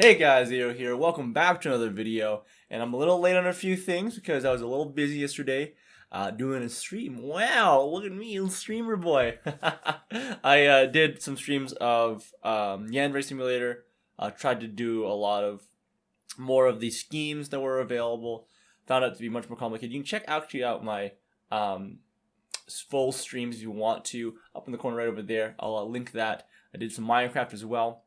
Hey guys, Zero here. Welcome back to another video. And I'm a little late on a few things because I was a little busy yesterday doing a stream. Wow, look at me, little streamer boy. I did some streams of Yandere Simulator. Tried to do a lot of more of the schemes that were available. Found out to be much more complicated. You can check actually out my full streams if you want to. Up in the corner right over there. I'll link that. I did some Minecraft as well.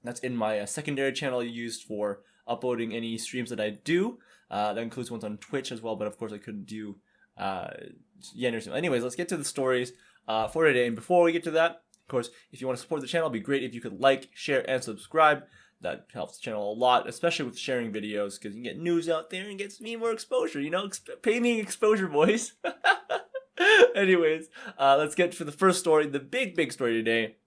That's in my secondary channel used for uploading any streams that I do. That includes ones on Twitch as well, but of course I couldn't do Yandere. Anyways, let's get to the stories for today. And before we get to that, of course, if you want to support the channel, it'd be great if you could like, share, and subscribe. That helps the channel a lot, especially with sharing videos, because you can get news out there and gets me more exposure. You know, pay me exposure, boys. Anyways, let's get to the first story, the big story today.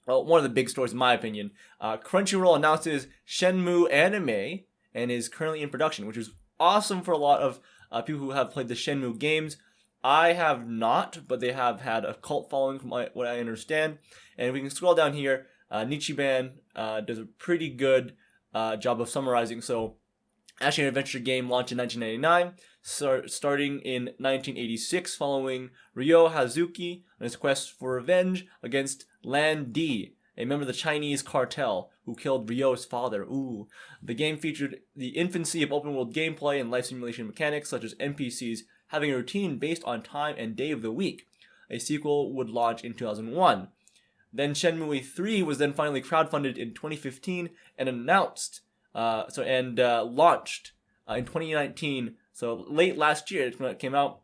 Well, one of the big stories in my opinion. Crunchyroll announces Shenmue anime and is currently in production, which is awesome for a lot of people who have played the Shenmue games. I have not, but they have had a cult following from what I understand. And we can scroll down here. Nichiban does a pretty good job of summarizing. So, action adventure game launched in 1999, starting in 1986, following Ryo Hazuki on his quest for revenge against Lan Di, a member of the Chinese cartel who killed Ryo's father. Ooh. The game featured the infancy of open-world gameplay and life simulation mechanics, such as NPCs having a routine based on time and day of the week. A sequel would launch in 2001. Then Shenmue 3 was then finally crowdfunded in 2015 and announced, launched in 2019. So late last year when it came out.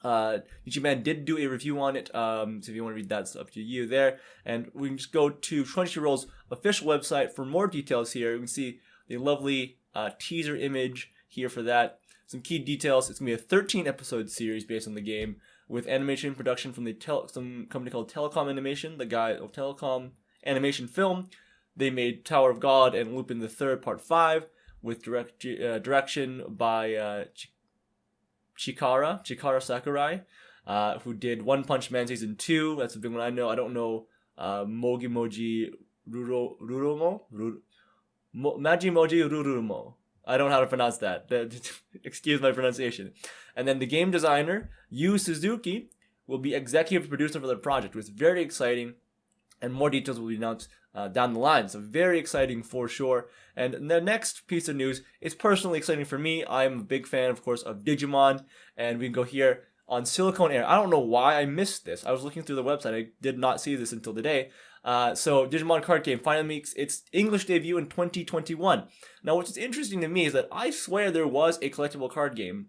Digimon did do a review on it, so if you want to read that, it's up to you there. And we can just go to Crunchyroll's official website for more details here. You can see the lovely teaser image here for that. Some key details. It's going to be a 13-episode series based on the game, with animation production from some company called Telecom Animation, the guy of Telecom Animation Film. They made Tower of God and Lupin the Third Part 5, with direction by Chikara Sakurai, who did One Punch Man Season 2. That's a big one I know. I don't know Mogi Moji Ruromo? Maji Moji Rurumo. I don't know how to pronounce that. Excuse my pronunciation. And then the game designer, Yu Suzuki, will be executive producer for the project, which is very exciting. And more details will be announced down the line. So very exciting for sure. And the next piece of news is personally exciting for me. I'm a big fan, of course, of Digimon. And we can go here on Silicon Air. I don't know why I missed this. I was looking through the website. I did not see this until today. So Digimon card game finally makes its English debut in 2021. Now, what's interesting to me is that I swear there was a collectible card game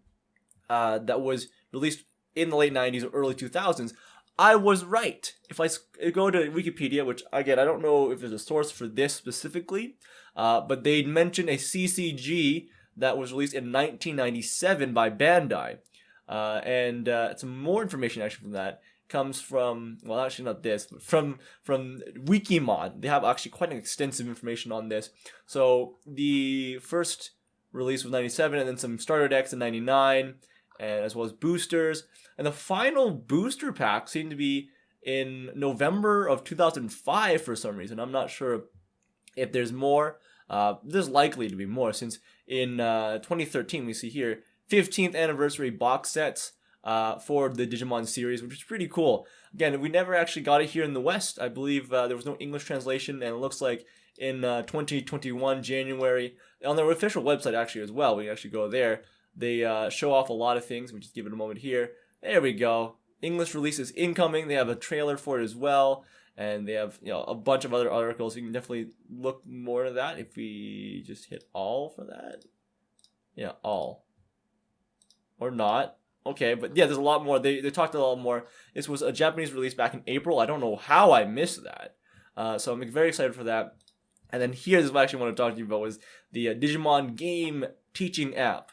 that was released in the late 90s or early 2000s. I was right. If I go to Wikipedia, which again, I don't know if there's a source for this specifically, but they mentioned a CCG that was released in 1997 by Bandai. And some more information actually from that comes from, well, actually not this, but from Wikimon. They have actually quite an extensive information on this. So the first release was 97, and then some starter decks in 99, and as well as boosters. And the final booster pack seemed to be in November of 2005 for some reason. I'm not sure if there's more. There's likely to be more, since in 2013 we see here 15th anniversary box sets for the Digimon series, which is pretty cool. Again, we never actually got it here in the West. I believe there was no English translation, and it looks like in 2021 January on their official website actually as well. We can actually go there. They show off a lot of things. We just give it a moment here. There we go. English release is incoming. They have a trailer for it as well, and they have a bunch of other articles. You can definitely look more at that if we just hit all for that. Yeah, all or not. Okay, but yeah, there's a lot more. They talked a lot more. This was a Japanese release back in April. I don't know how I missed that. So I'm very excited for that. And then here, this is what I actually want to talk to you about, was the Digimon game teaching app.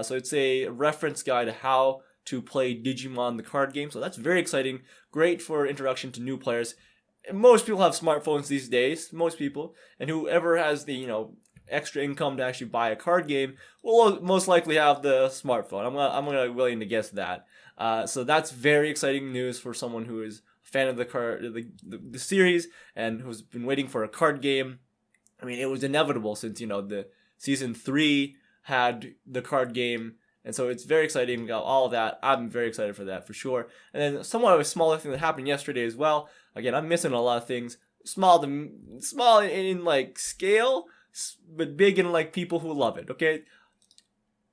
So it's a reference guide to how to play Digimon the card game. So that's very exciting. Great for introduction to new players. And most people have smartphones these days. Most people. And whoever has the, extra income to actually buy a card game will most likely have the smartphone. I'm willing to guess that. So that's very exciting news for someone who is a fan of the series and who's been waiting for a card game. I mean, it was inevitable since, you know, the season 3 had the card game, and so it's very exciting. We got all of that. I'm very excited for that for sure. And then somewhat of a smaller thing that happened yesterday as well. Again, I'm missing a lot of things. Small in like scale, but big in like people who love it. Okay,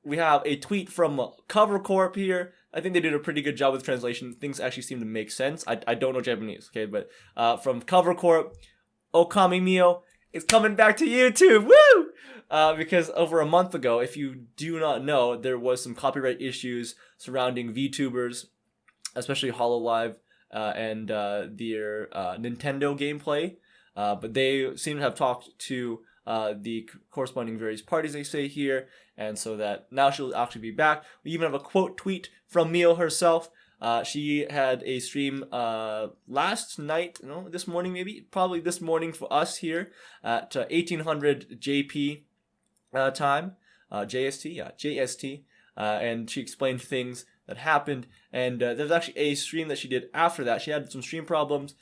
we have a tweet from Cover Corp here. I think they did a pretty good job with translation. Things actually seem to make sense. I don't know Japanese, okay, but from Cover Corp, Okami Mio is coming back to YouTube. Woo! Because over a month ago, if you do not know, there was some copyright issues surrounding VTubers, especially HoloLive and their Nintendo gameplay. But they seem to have talked to the corresponding various parties, they say here, and so that now she'll actually be back. We even have a quote tweet from Mio herself. She had a stream last night, no, this morning maybe, probably this morning for us here at 1800 JP time, JST, yeah, JST, and she explained things that happened, and there's actually a stream that she did after that. She had some stream problems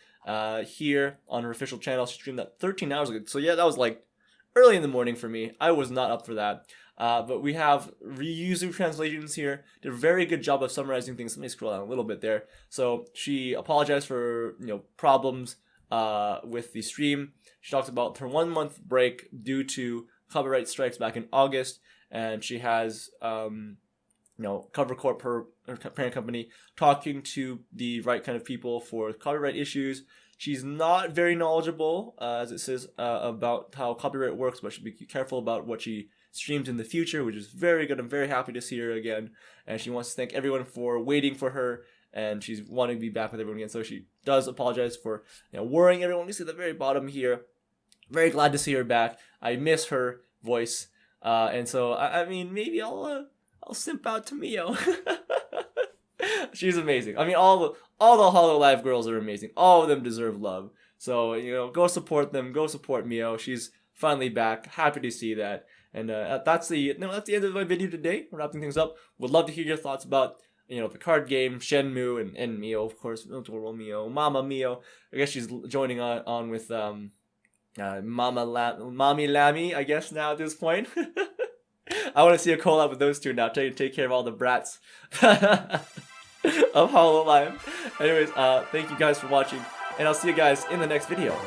here on her official channel. She streamed that 13 hours ago, so yeah, that was like early in the morning for me. I was not up for that. But we have reusing translations here. Did a very good job of summarizing things. Let me scroll down a little bit there. So she apologized for, you know, problems with the stream. She talks about her 1 month break due to copyright strikes back in August, and she has you know, Cover Corp, her parent company, talking to the right kind of people for copyright issues. She's not very knowledgeable, as it says, about how copyright works, but should be careful about what she streams in the future, which is very good. I'm very happy to see her again, and she wants to thank everyone for waiting for her, and she's wanting to be back with everyone again. So she does apologize for, you know, worrying everyone. You see at the very bottom here. Very glad to see her back. I miss her voice, and so I mean, maybe I'll simp out to Mio. She's amazing. I mean, all the HoloLive girls are amazing. All of them deserve love. So, you know, go support them. Go support Mio. She's finally back. Happy to see that. And that's the end of my video today. We're wrapping things up. Would love to hear your thoughts about, you know, the card game, Shenmue, and Mio, of course. Little Mio, Mama Mio. I guess she's joining on with Mommy Lammy, I guess, now at this point. I want to see a collab with those two now. Take care of all the brats of HoloLive. Anyways, thank you guys for watching, and I'll see you guys in the next video.